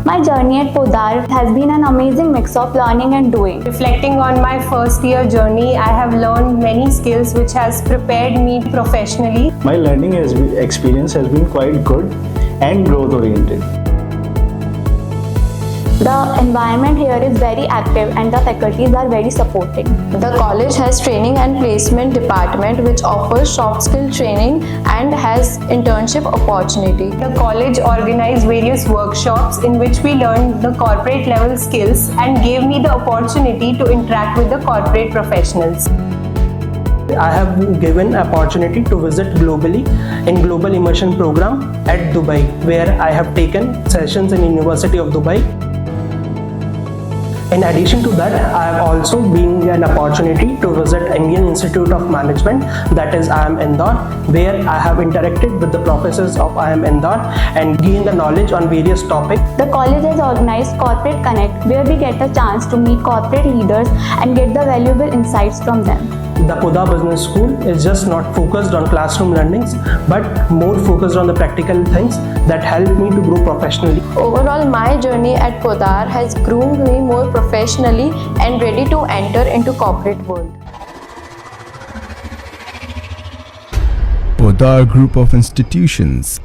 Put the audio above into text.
My journey at Poddar has been an amazing mix of learning and doing. Reflecting on my first year journey, I have learned many skills which has prepared me professionally. My learning experience has been quite good and growth oriented. The environment here is very active and the faculties are very supporting. The college has training and placement department which offers soft skill training and has internship opportunity. The college organized various workshops in which we learned the corporate level skills and gave me the opportunity to interact with the corporate professionals. I have given opportunity to visit globally in Global Immersion Program at Dubai, where I have taken sessions in University of Dubai. In addition to that, I have also been an opportunity to visit Indian Institute of Management, that is IIM Indore, where I have interacted with the professors of IIM Indore and gained the knowledge on various topics. The college has organized Corporate Connect, where we get a chance to meet corporate leaders and get the valuable insights from them. The Poddar Business School is just not focused on classroom learnings, but more focused on the practical things that help me to grow professionally. Overall, my journey at Poddar has groomed me more professionally and ready to enter into corporate world. Poddar Group of Institutions